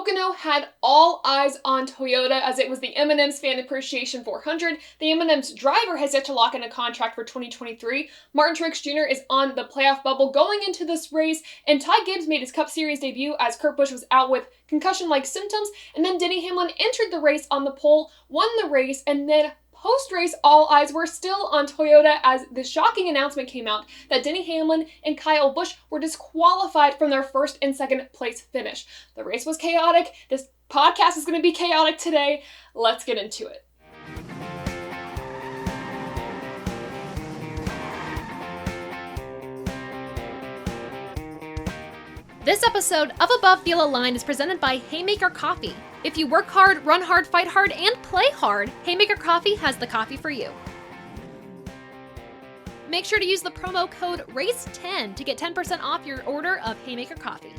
Pocono had all eyes on Toyota as it was the M&M's Fan Appreciation 400. The M&M's driver has yet to lock in a contract for 2023. Martin Truex Jr. is on the playoff bubble going into this race, and Ty Gibbs made his Cup Series debut as Kurt Busch was out with concussion-like symptoms, and then Denny Hamlin entered the race on the pole, won the race, and then post-race, all eyes were still on Toyota as the shocking announcement came out that Denny Hamlin and Kyle Busch were disqualified from their first and second place finish. The race was chaotic. This podcast is going to be chaotic today. Let's get into it. This episode of Above the Yellow Line is presented by Haymaker Coffee. If you work hard, run hard, fight hard, and play hard, Haymaker Coffee has the coffee for you. Make sure to use the promo code RACE10 to get 10% off your order of Haymaker Coffee.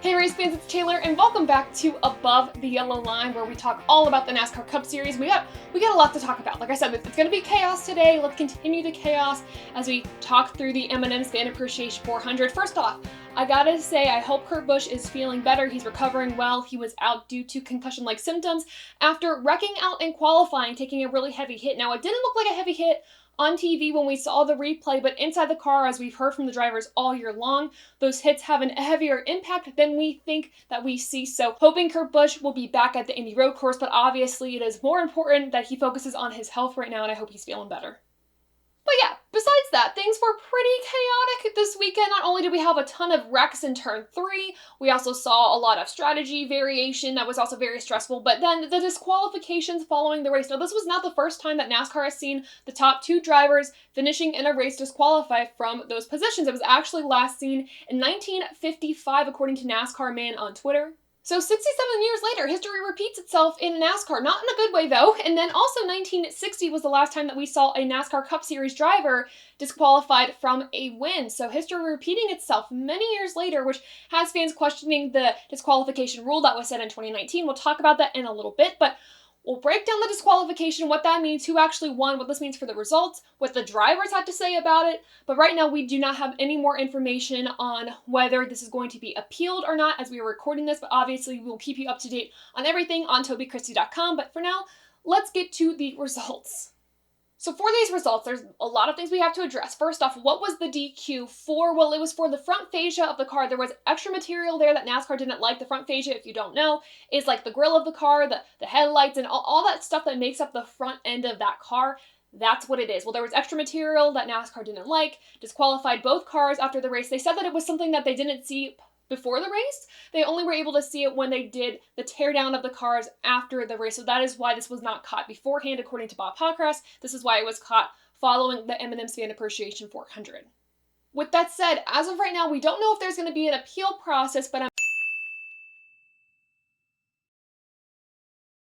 Hey race fans, it's Taylor, and welcome back to Above the Yellow Line, where we talk all about the NASCAR Cup Series. We got a lot to talk about. Like I said, it's going to be chaos today. Let's continue the chaos as we talk through the M&M's Fan Appreciation 400. First off, I gotta say, I hope Kurt Busch is feeling better. He's recovering well. He was out due to concussion-like symptoms after wrecking out in qualifying, taking a really heavy hit. Now, it didn't look like a heavy hit on TV when we saw the replay, but inside the car, as we've heard from the drivers all year long, those hits have a heavier impact than we think that we see. So hoping Kurt Busch will be back at the Indy road course, but obviously it is more important that he focuses on his health right now, and I hope he's feeling better. But yeah, besides that, things were pretty chaotic this weekend. Not only did we have a ton of wrecks in turn 3, we also saw a lot of strategy variation that was also very stressful, but then the disqualifications following the race. Now, this was not the first time that NASCAR has seen the top 2 drivers finishing in a race disqualified from those positions. It was actually last seen in 1955, according to NASCAR Man on Twitter. So 67 years later, history repeats itself in NASCAR. Not in a good way, though. And then also 1960 was the last time that we saw a NASCAR Cup Series driver disqualified from a win. So history repeating itself many years later, which has fans questioning the disqualification rule that was set in 2019. We'll talk about that in a little bit, but we'll break down the disqualification, what that means, who actually won, what this means for the results, what the drivers had to say about it. But right now, we do not have any more information on whether this is going to be appealed or not as we are recording this, but obviously we will keep you up to date on everything on TobyChristie.com. But for now, let's get to the results. So for these results, there's a lot of things we have to address. First off, what was the DQ for? Well, it was for the front fascia of the car. There was extra material there that NASCAR didn't like. The front fascia, if you don't know, is like the grille of the car, the headlights, and all that stuff that makes up the front end of that car. That's what it is. Well, there was extra material that NASCAR didn't like, disqualified both cars after the race. They said that it was something that they didn't see before the race. They only were able to see it when they did the teardown of the cars after the race. So that is why this was not caught beforehand, according to Bob Pockrass. This is why it was caught following the M&M's Fan Appreciation 400. With that said, as of right now, we don't know if there's going to be an appeal process, but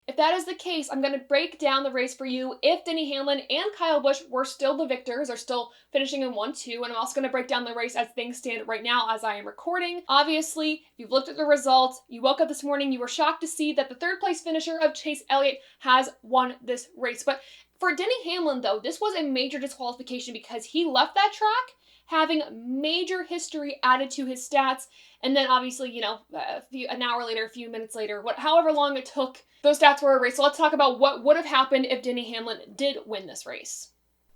if that is the case, I'm going to break down the race for you if Denny Hamlin and Kyle Busch were still the victors, or still finishing in 1-2, and I'm also going to break down the race as things stand right now as I am recording. Obviously, if you've looked at the results, you woke up this morning, you were shocked to see that the third place finisher of Chase Elliott has won this race. But for Denny Hamlin, though, this was a major disqualification because he left that track having major history added to his stats, and then obviously, an hour later, a few minutes later, however long it took, those stats were erased. So let's talk about what would have happened if Denny Hamlin did win this race.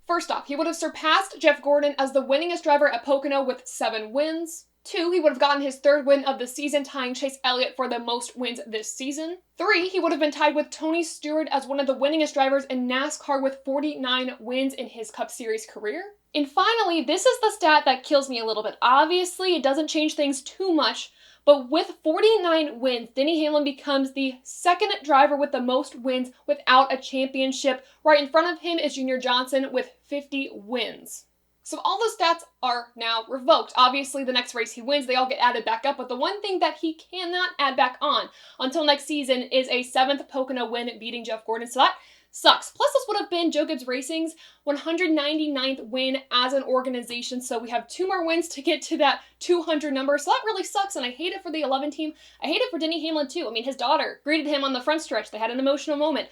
First off, he would have surpassed Jeff Gordon as the winningest driver at Pocono with 7 wins. 2, he would have gotten his 3rd win of the season, tying Chase Elliott for the most wins this season. 3, he would have been tied with Tony Stewart as one of the winningest drivers in NASCAR with 49 wins in his Cup Series career. And finally, this is the stat that kills me a little bit. Obviously, it doesn't change things too much, but with 49 wins, Denny Hamlin becomes the 2nd driver with the most wins without a championship. Right in front of him is Junior Johnson with 50 wins. So all those stats are now revoked. Obviously, the next race he wins, they all get added back up, but the one thing that he cannot add back on until next season is a 7th Pocono win beating Jeff Gordon. So sucks. Plus, this would have been Joe Gibbs Racing's 199th win as an organization, so we have 2 more wins to get to that 200 number, so that really sucks, and I hate it for the 11 team. I hate it for Denny Hamlin, too. I mean, his daughter greeted him on the front stretch. They had an emotional moment.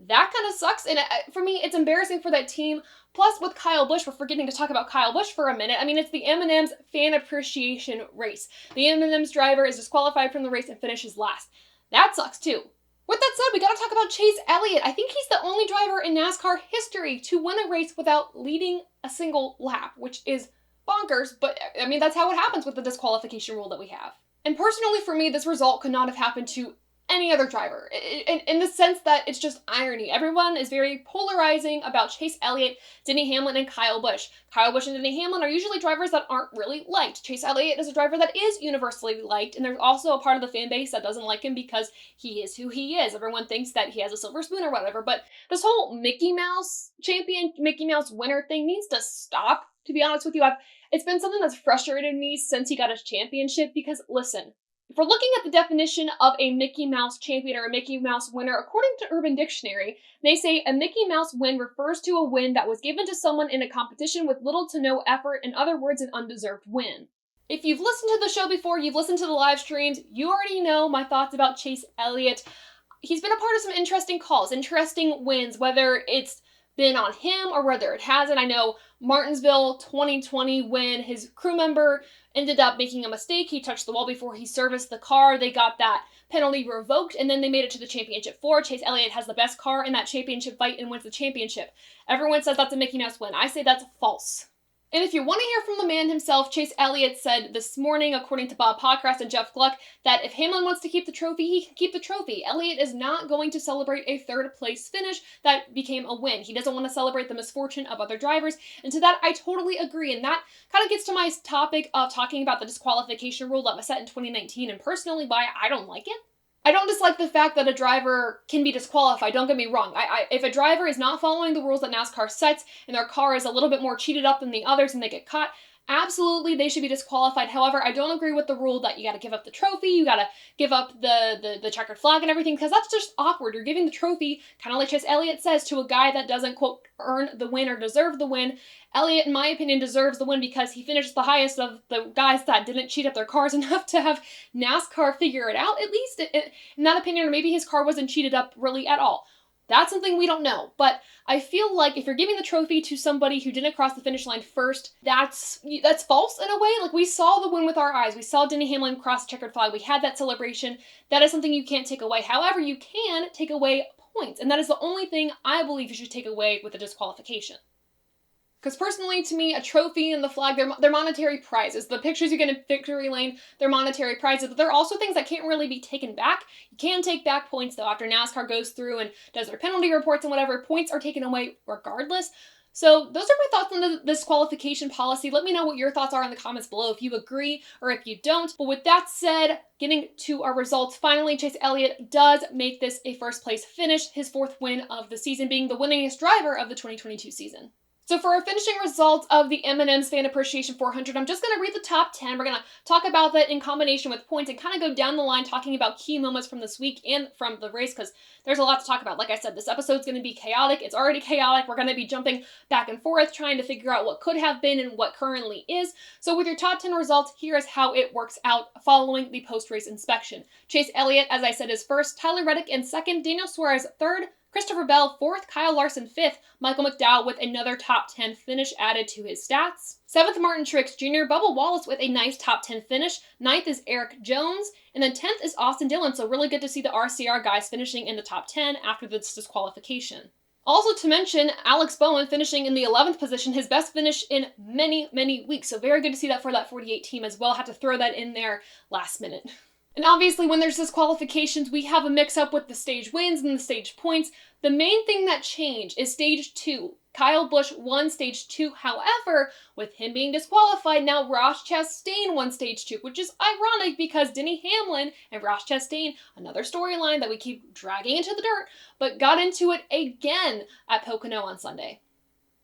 That kind of sucks, and for me, it's embarrassing for that team. Plus, with Kyle Busch, we're forgetting to talk about Kyle Busch for a minute. I mean, it's the M&M's Fan Appreciation Race. The M&M's driver is disqualified from the race and finishes last. That sucks, too. With that said, we gotta talk about Chase Elliott. I think he's the only driver in NASCAR history to win a race without leading a single lap, which is bonkers, but I mean, that's how it happens with the disqualification rule that we have. And personally, for me, this result could not have happened to any other driver, in the sense that it's just irony. Everyone is very polarizing about Chase Elliott, Denny Hamlin, and Kyle Busch. Kyle Busch and Denny Hamlin are usually drivers that aren't really liked. Chase Elliott is a driver that is universally liked, and there's also a part of the fan base that doesn't like him because he is who he is. Everyone thinks that he has a silver spoon or whatever, but this whole Mickey Mouse champion, Mickey Mouse winner thing needs to stop, to be honest with you. It's been something that's frustrated me since he got his championship, because listen, if we're looking at the definition of a Mickey Mouse champion or a Mickey Mouse winner, according to Urban Dictionary, they say a Mickey Mouse win refers to a win that was given to someone in a competition with little to no effort, in other words, an undeserved win. If you've listened to the show before, you've listened to the live streams, you already know my thoughts about Chase Elliott. He's been a part of some interesting calls, interesting wins, whether it's been on him or whether it hasn't. I know Martinsville 2020, when his crew member ended up making a mistake. He touched the wall before he serviced the car. They got that penalty revoked, and then they made it to the championship 4. Chase Elliott has the best car in that championship fight and wins the championship. Everyone says that's a Mickey Mouse win. I say that's false. And if you want to hear from the man himself, Chase Elliott said this morning, according to Bob Podcast and Jeff Gluck, that if Hamlin wants to keep the trophy, he can keep the trophy. Elliott is not going to celebrate a 3rd place finish that became a win. He doesn't want to celebrate the misfortune of other drivers, and to that I totally agree. And that kind of gets to my topic of talking about the disqualification rule that was set in 2019, and personally why I don't like it. I don't dislike the fact that a driver can be disqualified, don't get me wrong. If a driver is not following the rules that NASCAR sets and their car is a little bit more cheated up than the others and they get caught, absolutely they should be disqualified. However, I don't agree with the rule that you gotta give up the trophy, you gotta give up the checkered flag and everything, because that's just awkward. You're giving the trophy, kind of like Chase Elliott says, to a guy that doesn't, quote, earn the win or deserve the win. Elliott, in my opinion, deserves the win because he finished the highest of the guys that didn't cheat up their cars enough to have NASCAR figure it out, at least in that opinion, or maybe his car wasn't cheated up really at all. That's something we don't know, but I feel like if you're giving the trophy to somebody who didn't cross the finish line first, that's false in a way. Like, we saw the win with our eyes. We saw Denny Hamlin cross the checkered flag. We had that celebration. That is something you can't take away. However, you can take away points, and that is the only thing I believe you should take away with the disqualification. Because personally, to me, a trophy and the flag, they're monetary prizes. The pictures you get in victory lane, they're monetary prizes, but they're also things that can't really be taken back. You can take back points, though. After NASCAR goes through and does their penalty reports and whatever, points are taken away regardless. So those are my thoughts on the disqualification policy. Let me know what your thoughts are in the comments below, if you agree or if you don't. But with that said, getting to our results, finally, Chase Elliott does make this a 1st place finish, his 4th win of the season, being the winningest driver of the 2022 season. So for our finishing results of the M&M's Fan Appreciation 400, I'm just going to read the top 10. We're going to talk about that in combination with points and kind of go down the line talking about key moments from this week and from the race, because there's a lot to talk about. Like I said, this episode's going to be chaotic. It's already chaotic. We're going to be jumping back and forth, trying to figure out what could have been and what currently is. So with your top 10 results, here is how it works out following the post-race inspection. Chase Elliott, as I said, is 1st. Tyler Reddick in 2nd. Daniel Suarez 3rd. Christopher Bell 4th, Kyle Larson 5th, Michael McDowell with another top 10 finish added to his stats. 7th, Martin Truex Jr., Bubba Wallace with a nice top 10 finish. 9th is Eric Jones, and then 10th is Austin Dillon, so really good to see the RCR guys finishing in the top 10 after this disqualification. Also to mention, Alex Bowen finishing in the 11th position, his best finish in many, many weeks, so very good to see that for that 48 team as well. Had to throw that in there last minute. And obviously when there's disqualifications, we have a mix-up with the stage wins and the stage points. The main thing that changed is stage 2. Kyle Busch won stage 2. However, with him being disqualified, now Ross Chastain won stage 2, which is ironic because Denny Hamlin and Ross Chastain, another storyline that we keep dragging into the dirt, but got into it again at Pocono on Sunday.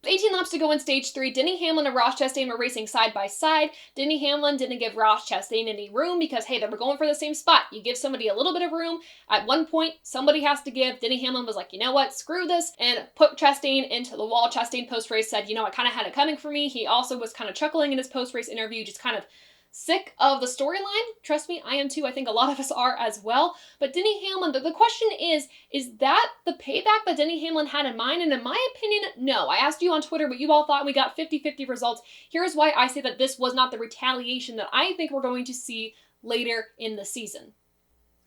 18 laps to go in stage 3. Denny Hamlin and Ross Chastain were racing side by side. Denny Hamlin didn't give Ross Chastain any room because, hey, they were going for the same spot. You give somebody a little bit of room. At one point, somebody has to give. Denny Hamlin was like, you know what, screw this, and put Chastain into the wall. Chastain post-race said, you know, I kind of had it coming for me. He also was kind of chuckling in his post-race interview, just kind of sick of the storyline. Trust me, I am too. I think a lot of us are as well. But Denny Hamlin, the question is that the payback that Denny Hamlin had in mind? And in my opinion, no. I asked you on Twitter what you all thought. We got 50-50 results. Here's why I say that this was not the retaliation that I think we're going to see later in the season.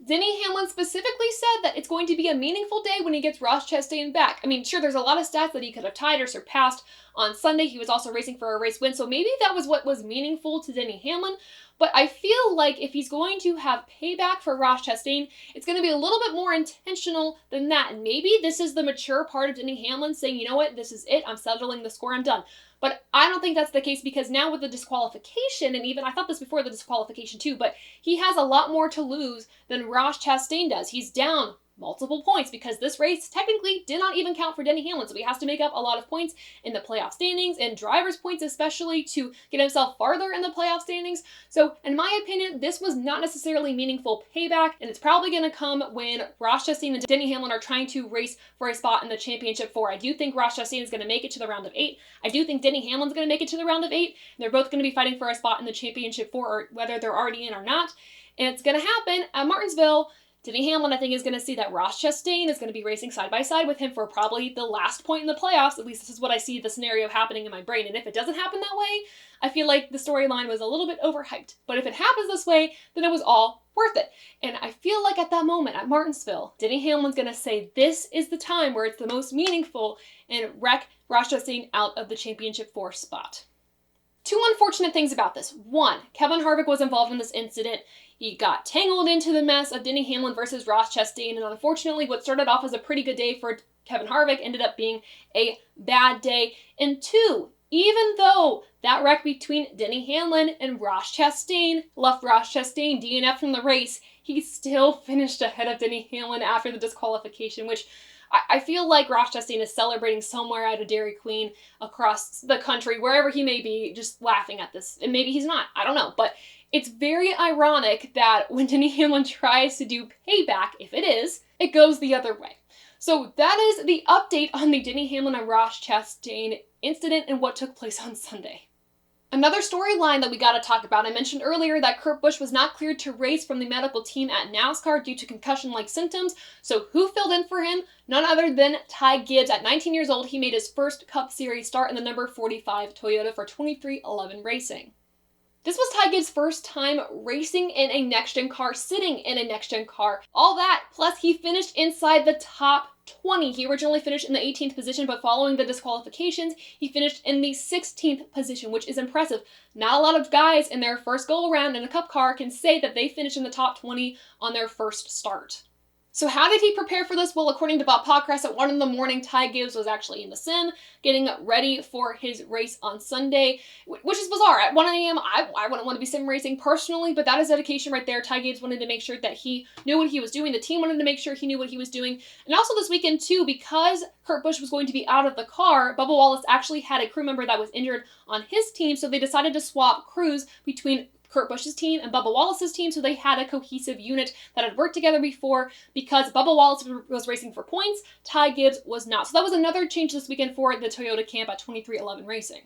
Denny Hamlin specifically said that it's going to be a meaningful day when he gets Ross Chastain back. I mean, sure, there's a lot of stats that he could have tied or surpassed on Sunday. He was also racing for a race win, so maybe that was what was meaningful to Denny Hamlin. But I feel like if he's going to have payback for Ross Chastain, it's going to be a little bit more intentional than that. And maybe this is the mature part of Denny Hamlin saying, you know what, this is it. I'm settling the score. I'm done. But I don't think that's the case because now with the disqualification, and even I thought this before the disqualification too, but he has a lot more to lose than Ross Chastain does. He's down multiple points because this race technically did not even count for Denny Hamlin, so he has to make up a lot of points in the playoff standings and drivers' points especially to get himself farther in the playoff standings. So in my opinion, this was not necessarily meaningful payback, and it's probably going to come when Ross Chastain and Denny Hamlin are trying to race for a spot in the championship 4. I do think Ross Chastain is going to make it to the round of 8. I do think Denny Hamlin's going to make it to the round of 8. They're both going to be fighting for a spot in the championship 4, or whether they're already in or not. And it's going to happen at Martinsville. Denny Hamlin, I think, is going to see that Ross Chastain is going to be racing side by side with him for probably the last point in the playoffs. At least this is what I see the scenario happening in my brain. And if it doesn't happen that way, I feel like the storyline was a little bit overhyped. But if it happens this way, then it was all worth it. And I feel like at that moment at Martinsville, Denny Hamlin's going to say this is the time where it's the most meaningful and wreck Ross Chastain out of the championship 4 spot. Two unfortunate things about this. One, Kevin Harvick was involved in this incident. He got tangled into the mess of Denny Hamlin versus Ross Chastain, and unfortunately what started off as a pretty good day for Kevin Harvick ended up being a bad day. And two, even though that wreck between Denny Hamlin and Ross Chastain left Ross Chastain DNF from the race, he still finished ahead of Denny Hamlin after the disqualification, which I feel like Ross Chastain is celebrating somewhere at a Dairy Queen across the country, wherever he may be, just laughing at this. And maybe he's not, I don't know. But it's very ironic that when Denny Hamlin tries to do payback, if it is, it goes the other way. So that is the update on the Denny Hamlin and Ross Chastain incident and what took place on Sunday. Another storyline that we got to talk about, I mentioned earlier that Kurt Busch was not cleared to race from the medical team at NASCAR due to concussion-like symptoms, so who filled in for him? None other than Ty Gibbs. At 19 years old, he made his first Cup Series start in the number 45 Toyota for 23XI Racing. This was Ty Gibbs' first time racing in a next-gen car, sitting in a next-gen car. All that, plus he finished inside the top 20. He originally finished in the 18th position, but following the disqualifications, he finished in the 16th position, which is impressive. Not a lot of guys in their first go-around in a Cup car can say that they finished in the top 20 on their first start. So how did he prepare for this? Well, according to Bob Podcast, at 1 in the morning, Ty Gibbs was actually in the sim, getting ready for his race on Sunday, which is bizarre. At 1 a.m., I wouldn't want to be sim racing personally, but that is dedication right there. Ty Gibbs wanted to make sure that he knew what he was doing. The team wanted to make sure he knew what he was doing. And also this weekend, too, because Kurt Busch was going to be out of the car, Bubba Wallace actually had a crew member that was injured on his team, so they decided to swap crews between Kurt Busch's team and Bubba Wallace's team, so they had a cohesive unit that had worked together before because Bubba Wallace was racing for points, Ty Gibbs was not. So that was another change this weekend for the Toyota camp at 23XI Racing.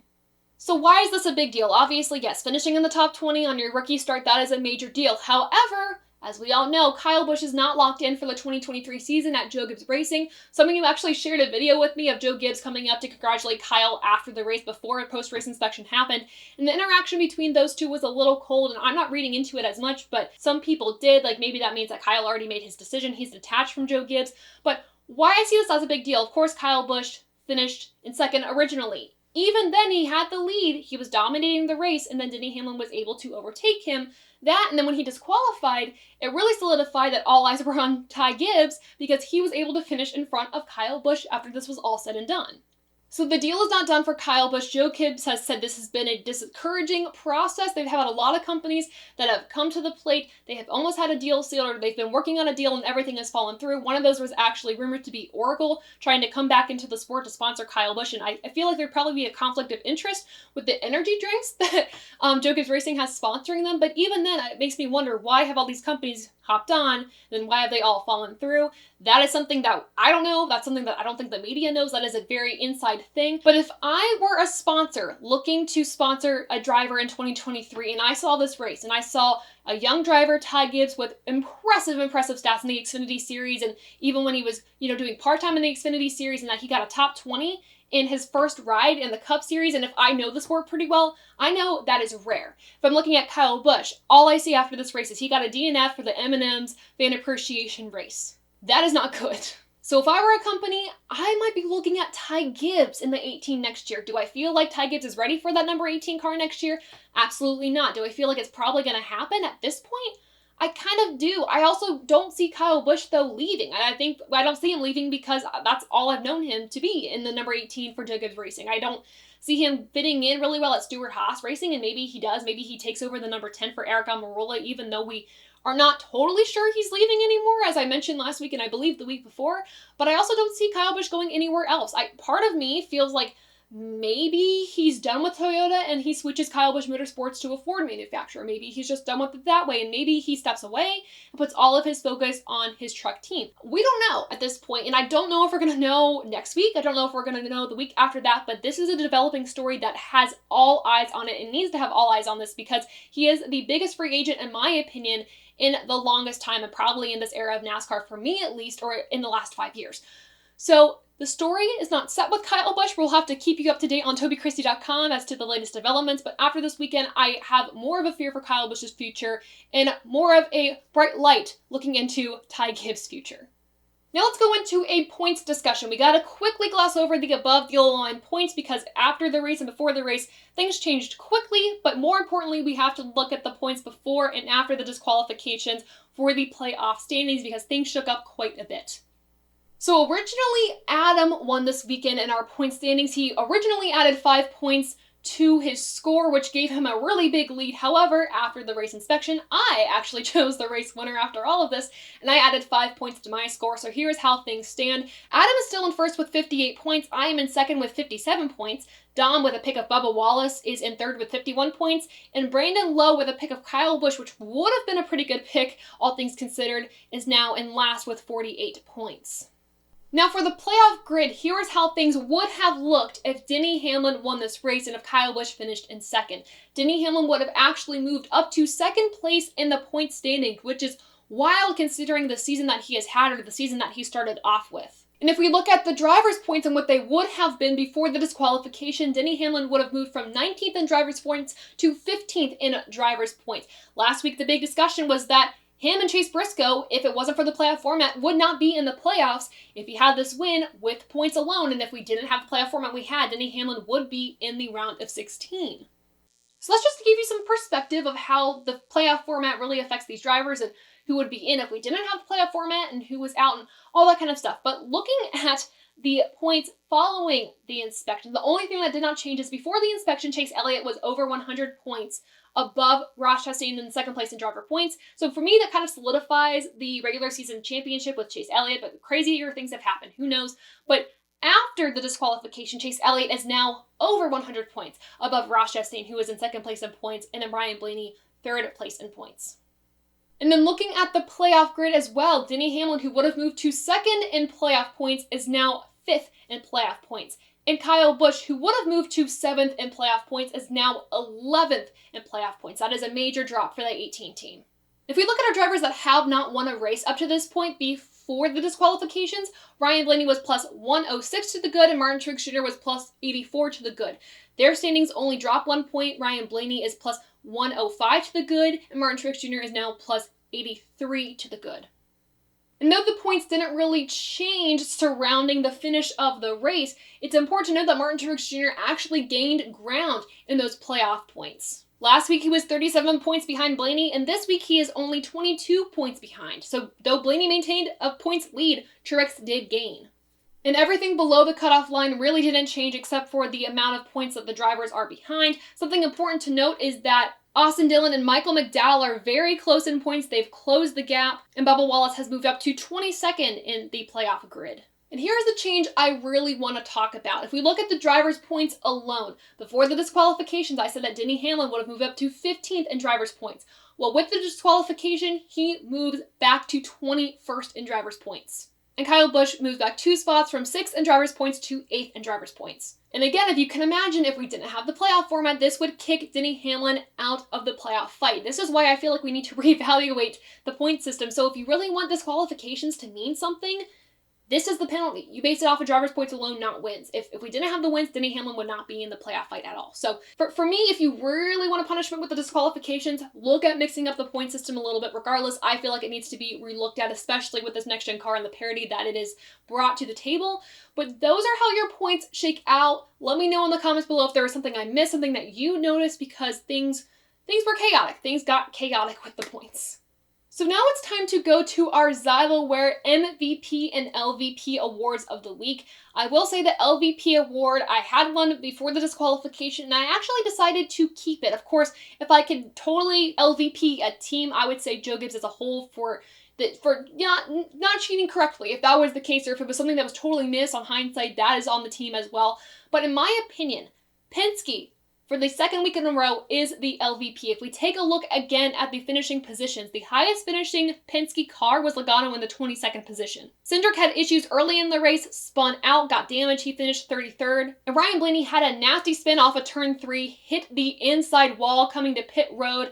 So why is this a big deal? Obviously, yes, finishing in the top 20 on your rookie start, that is a major deal. However, as we all know, Kyle Busch is not locked in for the 2023 season at Joe Gibbs Racing. Some of you actually shared a video with me of Joe Gibbs coming up to congratulate Kyle after the race before a post-race inspection happened. And the interaction between those two was a little cold, and I'm not reading into it as much, but some people did. Like, maybe that means that Kyle already made his decision. He's detached from Joe Gibbs. But why I see this as a big deal, of course, Kyle Busch finished in second originally. Even then, he had the lead. He was dominating the race, and then Denny Hamlin was able to overtake him. That, and then when he disqualified, it really solidified that all eyes were on Ty Gibbs because he was able to finish in front of Kyle Busch after this was all said and done. So the deal is not done for Kyle Busch. Joe Gibbs has said this has been a discouraging process. They've had a lot of companies that have come to the plate. They have almost had a deal sealed, or they've been working on a deal and everything has fallen through. One of those was actually rumored to be Oracle trying to come back into the sport to sponsor Kyle Busch. And I feel like there'd probably be a conflict of interest with the energy drinks that Joe Gibbs Racing has sponsoring them. But even then, it makes me wonder, why have all these companies hopped on, then why have they all fallen through? That is something that I don't know. That's something that I don't think the media knows. That is a very inside thing. But if I were a sponsor looking to sponsor a driver in 2023 and I saw this race and I saw a young driver, Ty Gibbs, with impressive stats in the Xfinity Series, and even when he was, doing part-time in the Xfinity Series, and that he got a top 20 in his first ride in the Cup Series, and if I know the sport pretty well, I know that is rare. If I'm looking at Kyle Busch, all I see after this race is he got a DNF for the M&M's Fan Appreciation Race. That is not good. So if I were a company, I might be looking at Ty Gibbs in the 18 next year. Do I feel like Ty Gibbs is ready for that number 18 car next year? Absolutely not. Do I feel like it's probably going to happen at this point? I kind of do. I also don't see Kyle Busch, though, leaving. I don't see him leaving because that's all I've known him to be in the number 18 for Joe Gibbs Racing. I don't see him fitting in really well at Stewart-Haas Racing, and maybe he does. Maybe he takes over the number 10 for Eric Almirola, even though we are not totally sure he's leaving anymore, as I mentioned last week and I believe the week before. But I also don't see Kyle Busch going anywhere else. Part of me feels like maybe he's done with Toyota and he switches Kyle Busch Motorsports to a Ford manufacturer. Maybe he's just done with it that way, and maybe he steps away and puts all of his focus on his truck team. We don't know at this point, and I don't know if we're going to know next week. I don't know if we're going to know the week after that, but this is a developing story that has all eyes on it and needs to have all eyes on this because he is the biggest free agent, in my opinion, in the longest time, and probably in this era of NASCAR, for me at least, or in the last 5 years. So the story is not set with Kyle Busch. We'll have to keep you up to date on TobyChristie.com as to the latest developments, but after this weekend, I have more of a fear for Kyle Busch's future and more of a bright light looking into Ty Gibbs' future. Now let's go into a points discussion. We gotta quickly gloss over the above the yellow line points because after the race and before the race, things changed quickly, but more importantly, we have to look at the points before and after the disqualifications for the playoff standings because things shook up quite a bit. So originally, Adam won this weekend in our point standings. He originally added 5 points to his score, which gave him a really big lead. However, after the race inspection, I actually chose the race winner after all of this, and I added 5 points to my score. So here's how things stand. Adam is still in first with 58 points. I am in second with 57 points. Dom, with a pick of Bubba Wallace, is in third with 51 points. And Brandon Lowe, with a pick of Kyle Busch, which would have been a pretty good pick, all things considered, is now in last with 48 points. Now for the playoff grid, here is how things would have looked if Denny Hamlin won this race and if Kyle Busch finished in second. Denny Hamlin would have actually moved up to second place in the point standing, which is wild considering the season that he has had or the season that he started off with. And if we look at the drivers' points and what they would have been before the disqualification, Denny Hamlin would have moved from 19th in drivers' points to 15th in drivers' points. Last week, the big discussion was that him and Chase Briscoe, if it wasn't for the playoff format, would not be in the playoffs if he had this win with points alone. And if we didn't have the playoff format we had, Denny Hamlin would be in the round of 16. So let's just give you some perspective of how the playoff format really affects these drivers and who would be in if we didn't have the playoff format and who was out and all that kind of stuff. But looking at the points following the inspection, the only thing that did not change is before the inspection, Chase Elliott was over 100 points above Ross Chastain in second place in driver points. So for me, that kind of solidifies the regular season championship with Chase Elliott, but crazier things have happened. Who knows? But after the disqualification, Chase Elliott is now over 100 points above Ross Chastain, who is in second place in points, and then Ryan Blaney, third place in points. And then looking at the playoff grid as well, Denny Hamlin, who would have moved to second in playoff points, is now fifth in playoff points. And Kyle Busch, who would have moved to 7th in playoff points, is now 11th in playoff points. That is a major drop for that 18 team. If we look at our drivers that have not won a race up to this point before the disqualifications, Ryan Blaney was plus 106 to the good and Martin Truex Jr. was plus 84 to the good. Their standings only drop 1 point. Ryan Blaney is plus 105 to the good and Martin Truex Jr. is now plus 83 to the good. And though the points didn't really change surrounding the finish of the race, it's important to note that Martin Truex Jr. actually gained ground in those playoff points. Last week he was 37 points behind Blaney, and this week he is only 22 points behind. So though Blaney maintained a points lead, Truex did gain. And everything below the cutoff line really didn't change except for the amount of points that the drivers are behind. Something important to note is that Austin Dillon and Michael McDowell are very close in points. They've closed the gap, and Bubba Wallace has moved up to 22nd in the playoff grid. And here's the change I really want to talk about. If we look at the drivers' points alone, before the disqualifications, I said that Denny Hamlin would have moved up to 15th in drivers' points. Well, with the disqualification, he moves back to 21st in drivers' points. And Kyle Busch moves back 2 spots from 6th in drivers' points to 8th in drivers' points. And again, if you can imagine, if we didn't have the playoff format, this would kick Denny Hamlin out of the playoff fight. This is why I feel like we need to reevaluate the point system. So if you really want disqualifications to mean something, this is the penalty. You base it off of driver's points alone, not wins. If we didn't have the wins, Denny Hamlin would not be in the playoff fight at all. So for me, if you really want a punishment with the disqualifications, look at mixing up the point system a little bit. Regardless, I feel like it needs to be relooked at, especially with this next-gen car and the parity that it is brought to the table. But those are how your points shake out. Let me know in the comments below if there was something I missed, something that you noticed, because things were chaotic. Things got chaotic with the points. So now it's time to go to our Zyloware MVP and LVP awards of the week. I will say the LVP award, I had one before the disqualification, and I actually decided to keep it. Of course, if I could totally LVP a team, I would say Joe Gibbs as a whole for not cheating correctly. If that was the case, or if it was something that was totally missed on hindsight, that is on the team as well. But in my opinion, Penske, for the second week in a row, is the LVP. If we take a look again at the finishing positions, the highest finishing Penske car was Logano in the 22nd position. Cindric had issues early in the race, spun out, got damaged, he finished 33rd. And Ryan Blaney had a nasty spin off of turn 3, hit the inside wall coming to pit road,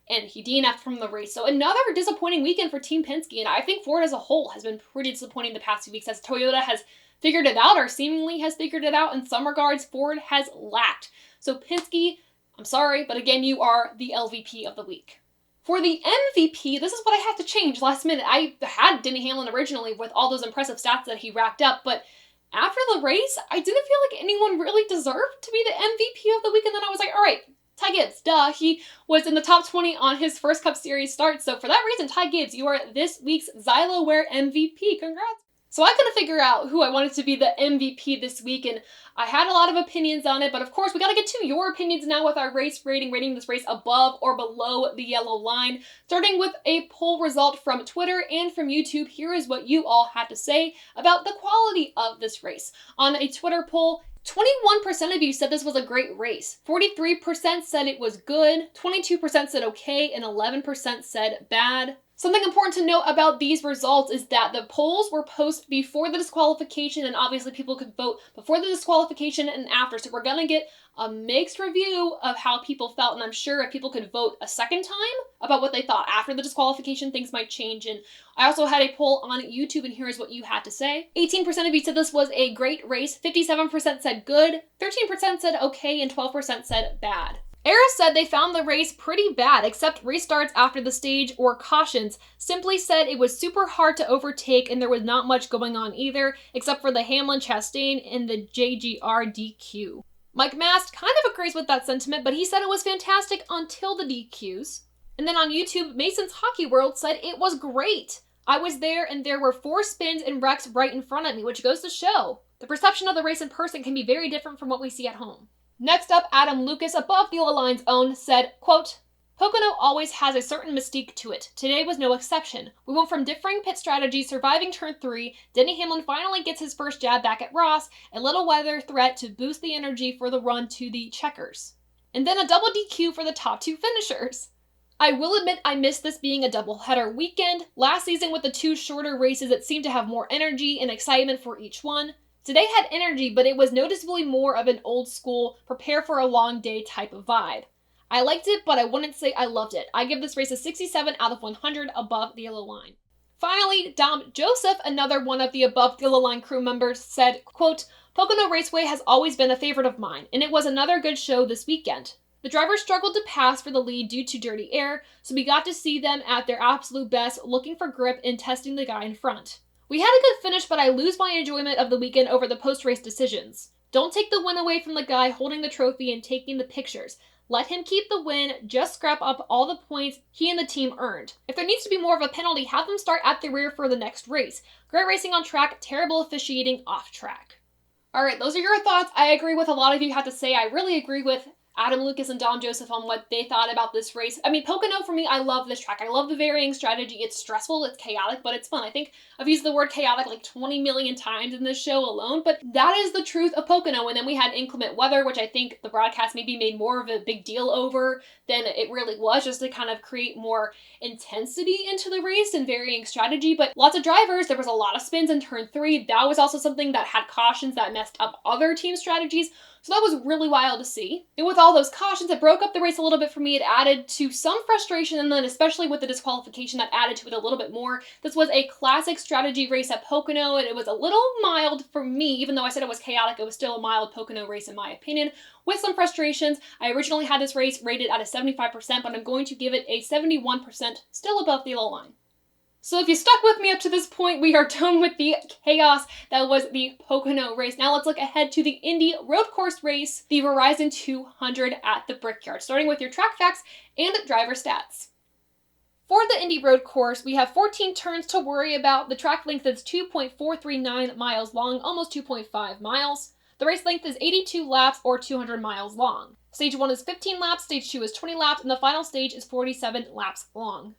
and he DNF'd from the race. So another disappointing weekend for Team Penske, and I think Ford as a whole has been pretty disappointing the past few weeks, as Toyota has figured it out, or seemingly has figured it out. In some regards, Ford has lacked. So Penske, I'm sorry, but again, you are the LVP of the week. For the MVP, this is what I had to change last minute. I had Denny Hamlin originally with all those impressive stats that he racked up, but after the race, I didn't feel like anyone really deserved to be the MVP of the week, and then I was like, all right, Ty Gibbs, duh, he was in the top 20 on his first Cup Series start, so for that reason, Ty Gibbs, you are this week's Zyloware MVP. Congrats! So I couldn't figure out who I wanted to be the MVP this week, and I had a lot of opinions on it, but of course we gotta get to your opinions now with our race rating this race above or below the yellow line. Starting with a poll result from Twitter and from YouTube, here is what you all had to say about the quality of this race. On a Twitter poll, 21% of you said this was a great race. 43% said it was good, 22% said okay, and 11% said bad. Something important to note about these results is that the polls were posted before the disqualification, and obviously people could vote before the disqualification and after. So we're gonna get a mixed review of how people felt, and I'm sure if people could vote a second time about what they thought after the disqualification, things might change. And I also had a poll on YouTube, and here's what you had to say. 18% of you said this was a great race, 57% said good, 13% said okay, and 12% said bad. Era said they found the race pretty bad, except restarts after the stage or cautions. Simply said it was super hard to overtake and there was not much going on either, except for the Hamlin Chastain and the JGR DQ. Mike Mast kind of agrees with that sentiment, but he said it was fantastic until the DQs. And then on YouTube, Mason's Hockey World said it was great. I was there and there were 4 spins and wrecks right in front of me, which goes to show the perception of the race in person can be very different from what we see at home. Next up, Adam Lucas, above the line's own, said, quote, Pocono always has a certain mystique to it. Today was no exception. We went from differing pit strategies, surviving turn 3, Denny Hamlin finally gets his first jab back at Ross, a little weather threat to boost the energy for the run to the checkers. And then a double DQ for the top 2 finishers. I will admit I missed this being a doubleheader weekend. Last season with the 2 shorter races, it seemed to have more energy and excitement for each one. Today had energy, but it was noticeably more of an old school, prepare for a long day type of vibe. I liked it, but I wouldn't say I loved it. I give this race a 67 out of 100 above the yellow line. Finally, Dom Joseph, another one of the above the yellow line crew members, said, quote, Pocono Raceway has always been a favorite of mine, and it was another good show this weekend. The drivers struggled to pass for the lead due to dirty air, so we got to see them at their absolute best, looking for grip and testing the guy in front. We had a good finish, but I lose my enjoyment of the weekend over the post-race decisions. Don't take the win away from the guy holding the trophy and taking the pictures. Let him keep the win, just scrap up all the points he and the team earned. If there needs to be more of a penalty, have them start at the rear for the next race. Great racing on track, terrible officiating off track. Alright, those are your thoughts. I agree with a lot of you have to say. I really agree with Adam Lucas and Dom Joseph on what they thought about this race. I mean, Pocono, for me, I love this track. I love the varying strategy. It's stressful, it's chaotic, but it's fun. I think I've used the word chaotic like 20 million times in this show alone, but that is the truth of Pocono. And then we had inclement weather, which I think the broadcast maybe made more of a big deal over than it really was, just to kind of create more intensity into the race and varying strategy. But lots of drivers, there was a lot of spins in turn 3. That was also something that had cautions that messed up other team strategies. So that was really wild to see. And with all those cautions, it broke up the race a little bit for me. It added to some frustration, and then especially with the disqualification, that added to it a little bit more. This was a classic strategy race at Pocono, and it was a little mild for me. Even though I said it was chaotic, it was still a mild Pocono race in my opinion, with some frustrations. I originally had this race rated at a 75%, but I'm going to give it a 71%, still above the yellow line. So if you stuck with me up to this point, we are done with the chaos that was the Pocono race. Now let's look ahead to the Indy road course race, the Verizon 200 at the Brickyard, starting with your track facts and driver stats. For the Indy road course, we have 14 turns to worry about. The track length is 2.439 miles long, almost 2.5 miles. The race length is 82 laps or 200 miles long. Stage 1 is 15 laps, stage 2 is 20 laps, and the final stage is 47 laps long.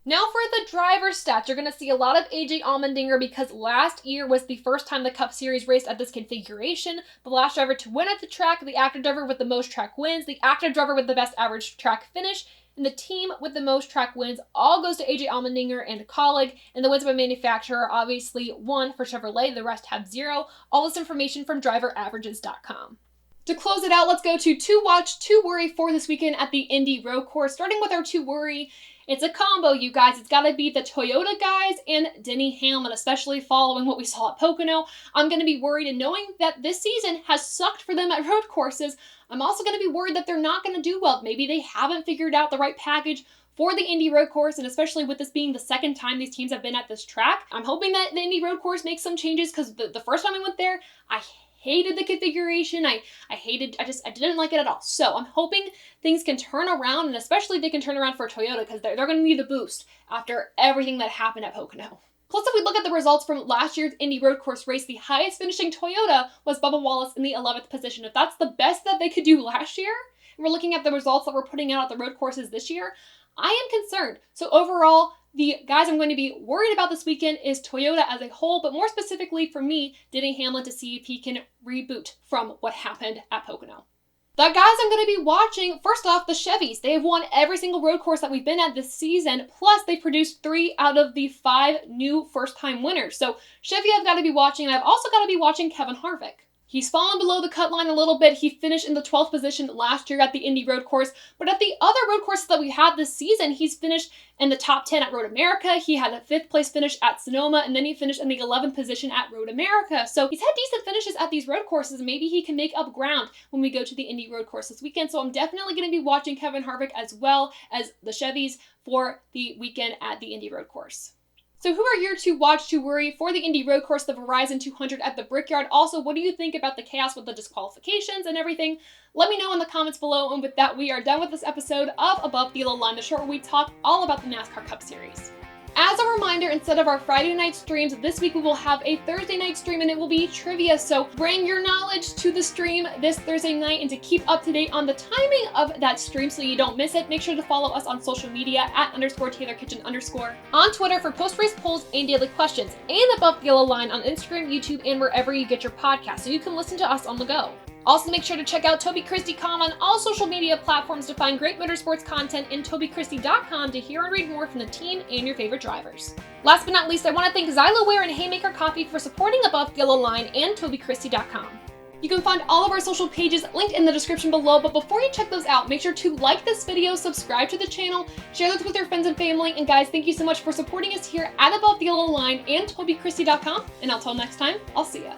Now for the driver stats, you're going to see a lot of AJ Allmendinger because last year was the first time the Cup Series raced at this configuration. The last driver to win at the track, the active driver with the most track wins, the active driver with the best average track finish, and the team with the most track wins all goes to AJ Allmendinger and a colleague, and the wins by manufacturer, obviously 1 for Chevrolet, the rest have 0. All this information from driveraverages.com. To close it out, let's go to 2 watch, 2 worry for this weekend at the Indy road course. Starting with our 2 worry, it's a combo, you guys. It's got to be the Toyota guys and Denny Hamlin, especially following what we saw at Pocono. I'm going to be worried, and knowing that this season has sucked for them at road courses, I'm also going to be worried that they're not going to do well. Maybe they haven't figured out the right package for the Indy road course, and especially with this being the second time these teams have been at this track. I'm hoping that the Indy road course makes some changes, because the first time we went there, I hated the configuration. I didn't like it at all. So I'm hoping things can turn around, and especially they can turn around for Toyota, because they're going to need the boost after everything that happened at Pocono. Plus, if we look at the results from last year's Indy road course race, the highest finishing Toyota was Bubba Wallace in the 11th position. If that's the best that they could do last year, and we're looking at the results that we're putting out at the road courses this year, I am concerned. So overall, the guys I'm going to be worried about this weekend is Toyota as a whole, but more specifically for me, Denny Hamlin, to see if he can reboot from what happened at Pocono. The guys I'm going to be watching, first off, the Chevys. They have won every single road course that we've been at this season, plus they produced 3 out of the 5 new first-time winners. So Chevy I've got to be watching, and I've also got to be watching Kevin Harvick. He's fallen below the cut line a little bit. He finished in the 12th position last year at the Indy road course, but at the other road courses that we had this season, he's finished in the top 10 at Road America. He had a 5th place finish at Sonoma, and then he finished in the 11th position at Road America. So he's had decent finishes at these road courses, and maybe he can make up ground when we go to the Indy road course this weekend. So I'm definitely going to be watching Kevin Harvick as well as the Chevys for the weekend at the Indy road course. So who are your 2 watch, 2 worry for the Indy road course, the Verizon 200 at the Brickyard? Also, what do you think about the chaos with the disqualifications and everything? Let me know in the comments below. And with that, we are done with this episode of Above the Yellow Line, the show where we talk all about the NASCAR Cup Series. As a reminder, instead of our Friday night streams, this week we will have a Thursday night stream, and it will be trivia. So bring your knowledge to the stream this Thursday night, and to keep up to date on the timing of that stream so you don't miss it, make sure to follow us on social media at @TaylorKitchen_, on Twitter for post-race polls and daily questions, and Above the Yellow Line on Instagram, YouTube, and wherever you get your podcasts, so you can listen to us on the go. Also, make sure to check out TobyChristie.com on all social media platforms to find great motorsports content, and TobyChristie.com to hear and read more from the team and your favorite drivers. Last but not least, I want to thank Zyloware and Haymaker Coffee for supporting Above the Yellow Line and TobyChristie.com. You can find all of our social pages linked in the description below, but before you check those out, make sure to like this video, subscribe to the channel, share this with your friends and family, and guys, thank you so much for supporting us here at Above the Yellow Line and TobyChristie.com, and until next time, I'll see ya.